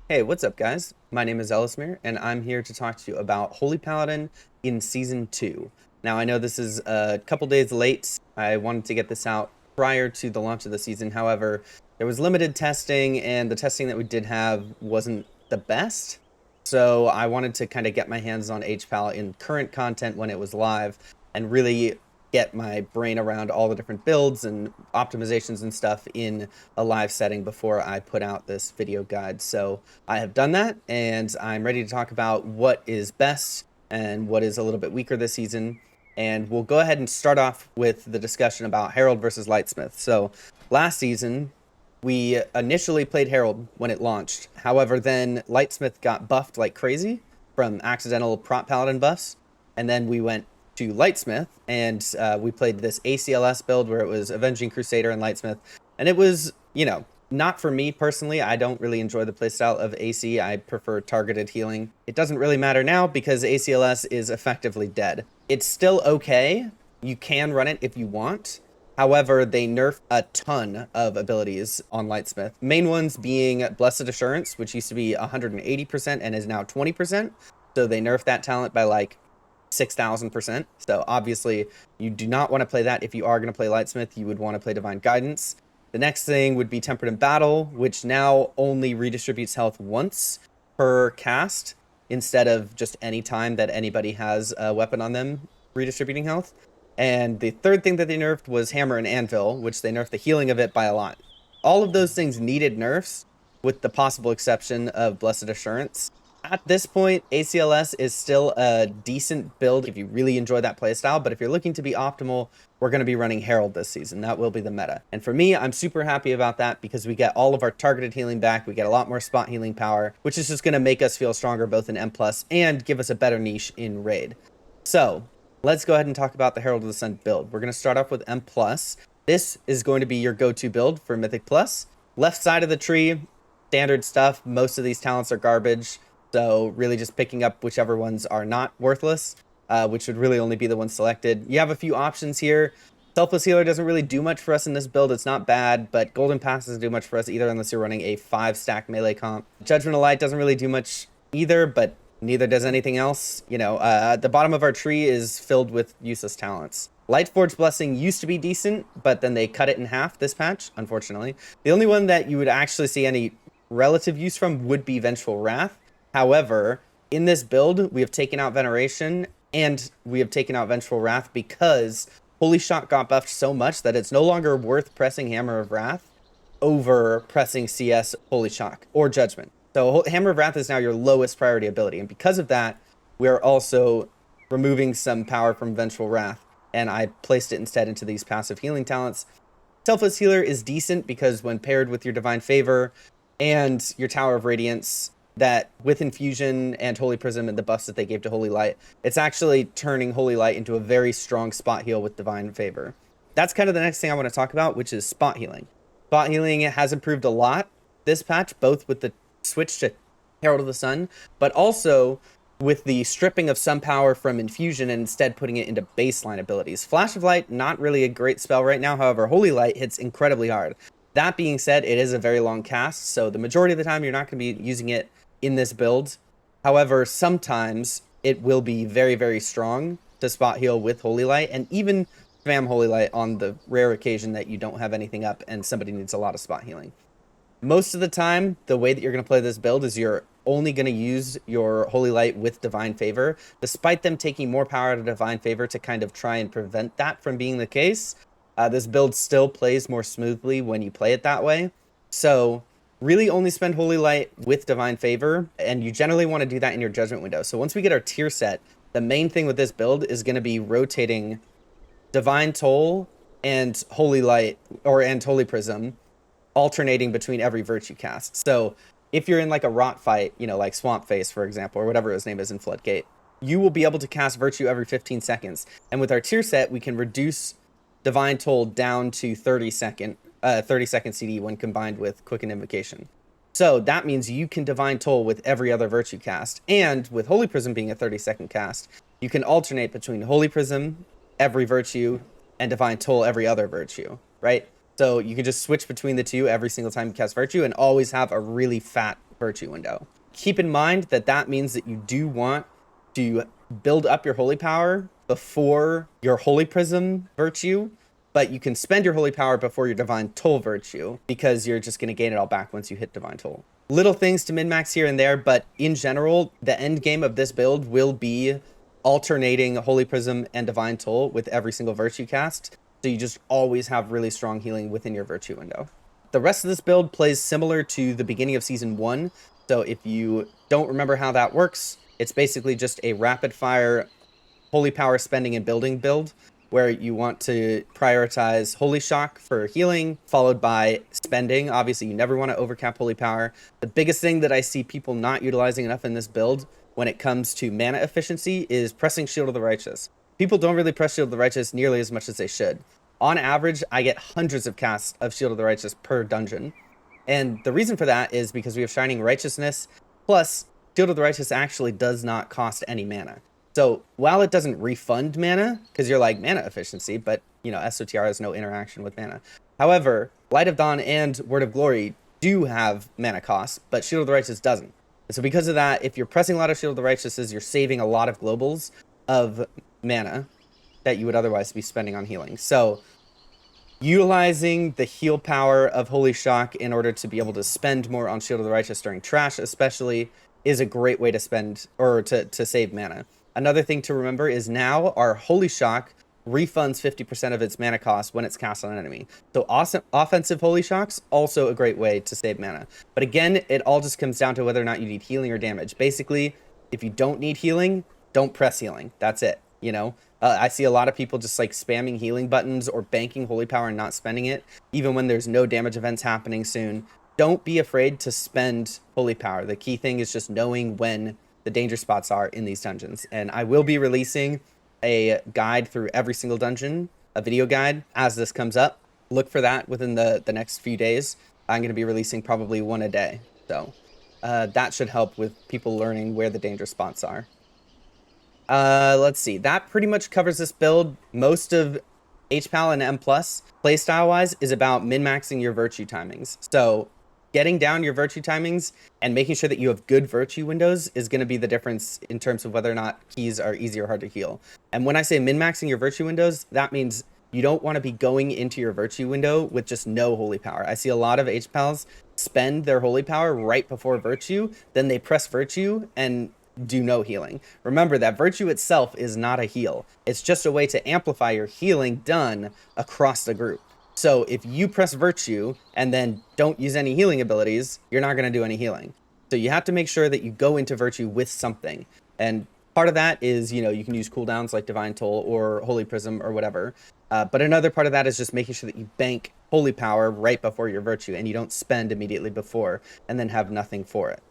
Hey, what's up, guys? My name is Ellesmere, and I'm here to talk to you about Holy Paladin in Season 2. Now, I know this is a couple days late. I wanted to get this out prior to the launch of the season. However, there was limited testing, and the testing that we did have wasn't the best. So I wanted to kind of get my hands on HPal in current content when it was live and really get my brain around all the different builds and optimizations and stuff in a live setting before I put out this video guide. So I have done that, and I'm ready to talk about what is best and what is a little bit weaker this season. And we'll go ahead and start off with the discussion about Herald versus Lightsmith. So last season, we initially played Herald when it launched. However, then Lightsmith got buffed like crazy from accidental prop paladin buffs. And then we went to Lightsmith, and we played this ACLS build where it was Avenging Crusader and Lightsmith. And it was, not for me personally. I don't really enjoy the playstyle of AC. I prefer targeted healing. It doesn't really matter now because ACLS is effectively dead. It's still okay. You can run it if you want. However, they nerfed a ton of abilities on Lightsmith. Main ones being Blessed Assurance, which used to be 180% and is now 20%. So they nerfed that talent by like 6,000%. So obviously you do not want to play that. If you are going to play Lightsmith, you would want to play Divine Guidance. The next thing would be Tempered in Battle, which now only redistributes health once per cast instead of just any time that anybody has a weapon on them redistributing health. And the third thing that they nerfed was Hammer and Anvil, which they nerfed the healing of it by a lot. All of those things needed nerfs, with the possible exception of Blessed Assurance. At this point, ACLS is still a decent build if you really enjoy that playstyle, but if you're looking to be optimal, we're going to be running Herald this season. That will be the meta. And for me, I'm super happy about that because we get all of our targeted healing back. We get a lot more spot healing power, which is just going to make us feel stronger both in M+, and give us a better niche in Raid. So let's go ahead and talk about the Herald of the Sun build. We're going to start off with M+. This is going to be your go-to build for Mythic+. Left side of the tree, standard stuff. Most of these talents are garbage. So really just picking up whichever ones are not worthless, which would really only be the ones selected. You have a few options here. Selfless Healer doesn't really do much for us in this build. It's not bad, but Golden Pass doesn't do much for us either unless you're running a 5-stack melee comp. Judgment of Light doesn't really do much either, but neither does anything else. The bottom of our tree is filled with useless talents. Lightforge Blessing used to be decent, but then they cut it in half this patch, unfortunately. The only one that you would actually see any relative use from would be Vengeful Wrath. However, in this build, we have taken out Veneration and we have taken out Vengeful Wrath because Holy Shot got buffed so much that it's no longer worth pressing Hammer of Wrath over pressing CS Holy Shock or Judgment. So Hammer of Wrath is now your lowest priority ability, and because of that, we are also removing some power from Vengeful Wrath, and I placed it instead into these passive healing talents. Selfless Healer is decent because when paired with your Divine Favor and your Tower of Radiance, that with Infusion and Holy Prism and the buffs that they gave to Holy Light, it's actually turning Holy Light into a very strong spot heal with Divine Favor. That's kind of the next thing I want to talk about, which is spot healing. Spot healing has improved a lot this patch, both with the switch to Herald of the Sun, but also with the stripping of some power from Infusion and instead putting it into baseline abilities. Flash of Light, not really a great spell right now. However, Holy Light hits incredibly hard. That being said, it is a very long cast, so the majority of the time you're not going to be using it in this build. However, sometimes it will be very, very strong to spot heal with Holy Light, and even spam Holy Light on the rare occasion that you don't have anything up and somebody needs a lot of spot healing. Most of the time, the way that you're going to play this build is you're only going to use your Holy Light with Divine Favor, despite them taking more power out of Divine Favor to kind of try and prevent that from being the case. This build still plays more smoothly when you play it that way. So really only spend Holy Light with Divine Favor, and you generally want to do that in your Judgment window. So once we get our tier set, the main thing with this build is going to be rotating Divine Toll and Holy Light, and Holy Prism, alternating between every Virtue cast. So if you're in like a Rot fight, like Swamp Face, for example, or whatever his name is in Floodgate, you will be able to cast Virtue every 15 seconds. And with our tier set, we can reduce Divine Toll down to 30-second CD when combined with Quicken Invocation. So that means you can Divine Toll with every other Virtue cast, and with Holy Prism being a 30-second cast, you can alternate between Holy Prism every Virtue and Divine Toll every other Virtue, right? So you can just switch between the two every single time you cast Virtue and always have a really fat virtue window. Keep in mind that that means that you do want to build up your holy power before your holy prism virtue, but you can spend your holy power before your divine toll virtue because you're just going to gain it all back once you hit divine toll. Little things to min-max here and there, but in general, the end game of this build will be alternating holy prism and divine toll with every single virtue cast, so you just always have really strong healing within your virtue window. The rest of this build plays similar to the beginning of Season 1, so if you don't remember how that works, it's basically just a rapid-fire holy power spending and building build, where you want to prioritize Holy Shock for healing, followed by spending. Obviously, you never want to overcap Holy Power. The biggest thing that I see people not utilizing enough in this build when it comes to mana efficiency is pressing Shield of the Righteous. People don't really press Shield of the Righteous nearly as much as they should. On average, I get hundreds of casts of Shield of the Righteous per dungeon. And the reason for that is because we have Shining Righteousness, plus Shield of the Righteous actually does not cost any mana. So while it doesn't refund mana, because you're like mana efficiency, but you know, SOTR has no interaction with mana. However, Light of Dawn and Word of Glory do have mana costs, but Shield of the Righteous doesn't. And so because of that, if you're pressing a lot of Shield of the Righteouses, you're saving a lot of globals of mana that you would otherwise be spending on healing. So utilizing the heal power of Holy Shock in order to be able to spend more on Shield of the Righteous during trash especially is a great way to spend, or to save mana. Another thing to remember is now our Holy Shock refunds 50% of its mana cost when it's cast on an enemy. So awesome, offensive Holy Shocks, also a great way to save mana. But again, it all just comes down to whether or not you need healing or damage. Basically, if you don't need healing, don't press healing. That's it, you know? I see a lot of people just like spamming healing buttons or banking Holy Power and not spending it, even when there's no damage events happening soon. Don't be afraid to spend Holy Power. The key thing is just knowing when the danger spots are in these dungeons. And I will be releasing a guide through every single dungeon, a video guide, as this comes up. Look for that within the next few days. I'm going to be releasing probably one a day. So that should help with people learning where the danger spots are. Let's see. That pretty much covers this build. Most of HPAL and M+, playstyle-wise, is about min-maxing your virtue timings. So getting down your virtue timings and making sure that you have good virtue windows is going to be the difference in terms of whether or not keys are easy or hard to heal. And when I say min-maxing your virtue windows, that means you don't want to be going into your virtue window with just no holy power. I see a lot of HPALs spend their holy power right before virtue, then they press virtue and do no healing. Remember that virtue itself is not a heal. It's just a way to amplify your healing done across the group. So if you press virtue and then don't use any healing abilities, you're not going to do any healing. So you have to make sure that you go into virtue with something. And part of that is, you know, you can use cooldowns like Divine Toll or Holy Prism or whatever. But another part of that is just making sure that you bank Holy Power right before your virtue and you don't spend immediately before and then have nothing for it.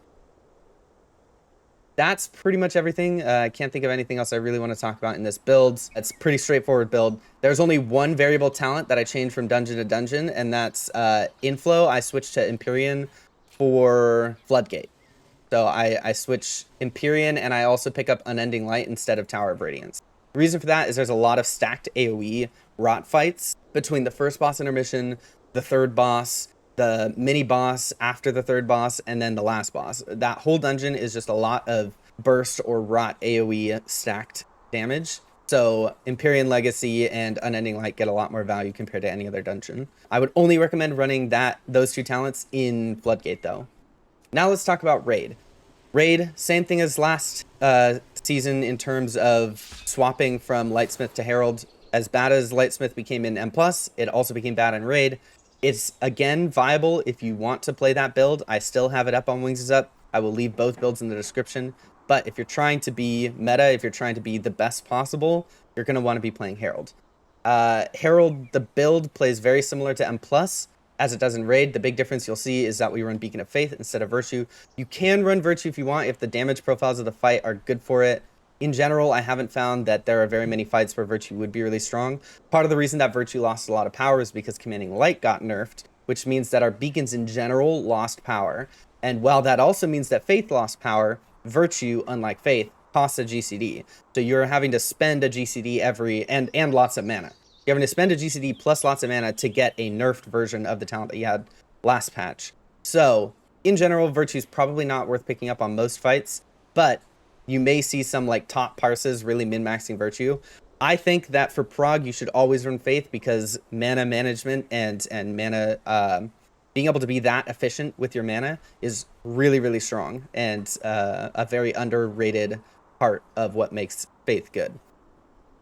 That's pretty much everything. I can't think of anything else I really want to talk about in this build. It's a pretty straightforward build. There's only one variable talent that I changed from dungeon to dungeon, and that's Inflow. I switched to Empyrean for Floodgate. So I switch Empyrean, and I also pick up Unending Light instead of Tower of Radiance. The reason for that is there's a lot of stacked AoE rot fights between the first boss intermission, the third boss, the mini boss after the third boss, and then the last boss. That whole dungeon is just a lot of burst or rot AoE stacked damage. So Empyrean Legacy and Unending Light get a lot more value compared to any other dungeon. I would only recommend running those two talents in Floodgate though. Now let's talk about Raid. Raid, same thing as last season in terms of swapping from Lightsmith to Herald. As bad as Lightsmith became in M+, it also became bad in Raid. It's, again, viable if you want to play that build. I still have it up on WingsIsUp. I will leave both builds in the description. But if you're trying to be meta, if you're trying to be the best possible, you're going to want to be playing Herald. Herald, the build, plays very similar to M+, as it does in Raid. The big difference you'll see is that we run Beacon of Faith instead of Virtue. You can run Virtue if you want, if the damage profiles of the fight are good for it. In general, I haven't found that there are very many fights where Virtue would be really strong. Part of the reason that Virtue lost a lot of power is because Commanding Light got nerfed, which means that our beacons in general lost power. And while that also means that Faith lost power, Virtue, unlike Faith, costs a GCD. So you're having to spend a GCD and lots of mana. You're having to spend a GCD plus lots of mana to get a nerfed version of the talent that you had last patch. So in general, Virtue's probably not worth picking up on most fights, but you may see some like top parses really min-maxing Virtue. I think that for Prog, you should always run Faith because mana management and mana being able to be that efficient with your mana is really, really strong and a very underrated part of what makes Faith good.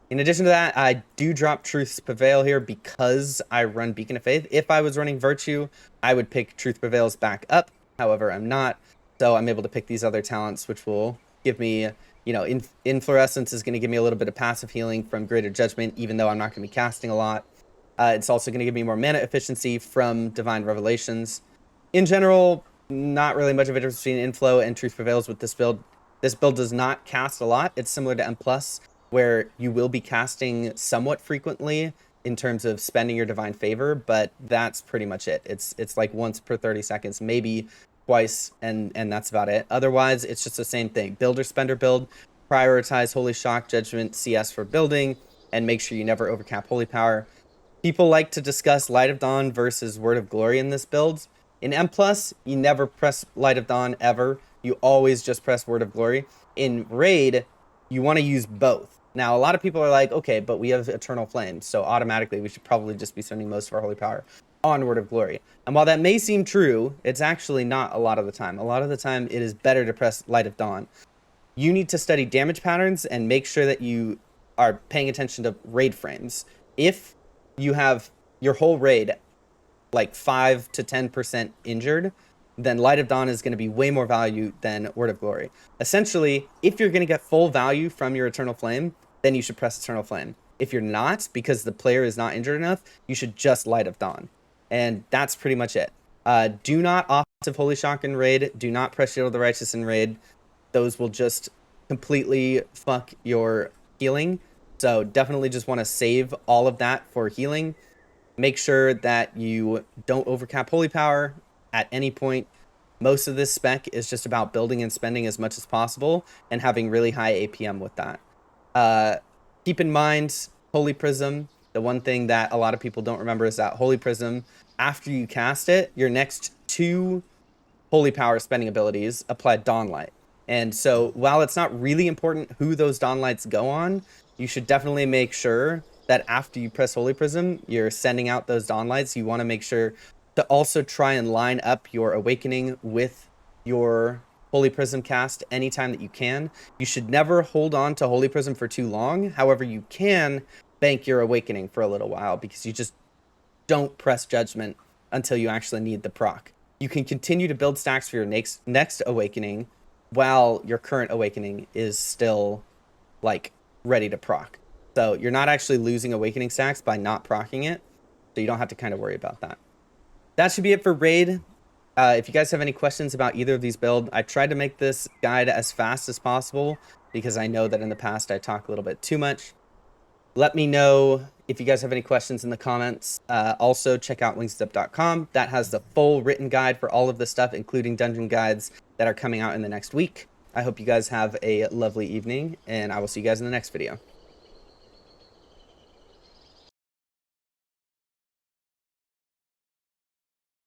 In addition to that, I do drop Truth's Prevail here because I run Beacon of Faith. If I was running Virtue, I would pick Truth Prevails back up. However, I'm not. So I'm able to pick these other talents, which will give me, you know, Inflorescence is going to give me a little bit of passive healing from Greater Judgment, even though I'm not going to be casting a lot. It's also going to give me more mana efficiency from Divine Revelations. In general, not really much of a difference between Inflow and Truth Prevails with this build. This build does not cast a lot. It's similar to M+, where you will be casting somewhat frequently in terms of spending your Divine Favor, but that's pretty much it. It's like once per 30 seconds, maybe twice, and that's about it. Otherwise, it's just the same thing. Build or spender build, prioritize Holy Shock, Judgment, CS for building, and make sure you never overcap Holy Power. People like to discuss Light of Dawn versus Word of Glory in this build. In M+, you never press Light of Dawn ever. You always just press Word of Glory. In Raid, you want to use both. Now, a lot of people are like, okay, but we have Eternal Flame, so automatically we should probably just be spending most of our Holy Power on Word of Glory. And while that may seem true, it's actually not a lot of the time. A lot of the time, it is better to press Light of Dawn. You need to study damage patterns and make sure that you are paying attention to raid frames. If you have your whole raid like 5 to 10% injured, then Light of Dawn is going to be way more value than Word of Glory. Essentially, if you're going to get full value from your Eternal Flame, then you should press Eternal Flame. If you're not, because the player is not injured enough, you should just Light of Dawn. And that's pretty much it. Do not offensive Holy Shock in raid. Do not press Shield of the Righteous in raid. Those will just completely fuck your healing. So definitely just want to save all of that for healing. Make sure that you don't overcap Holy Power at any point. Most of this spec is just about building and spending as much as possible and having really high APM with that. Keep in mind, Holy Prism. The one thing that a lot of people don't remember is that Holy Prism, after you cast it, your next 2 Holy Power spending abilities apply Dawnlight. And so while it's not really important who those Dawnlights go on, you should definitely make sure that after you press Holy Prism, you're sending out those Dawnlights. You want to make sure to also try and line up your Awakening with your Holy Prism cast anytime that you can. You should never hold on to Holy Prism for too long. However, you can bank your Awakening for a little while because you just don't press Judgment until you actually need the proc. You can continue to build stacks for your next Awakening while your current Awakening is still like ready to proc. So you're not actually losing Awakening stacks by not proccing it. So you don't have to kind of worry about that. That should be it for Raid. If you guys have any questions about either of these builds, I tried to make this guide as fast as possible because I know that in the past I talk a little bit too much. Let me know if you guys have any questions in the comments. Also, check out WingsIsUp.com. That has the full written guide for all of this stuff, including dungeon guides that are coming out in the next week. I hope you guys have a lovely evening, and I will see you guys in the next video.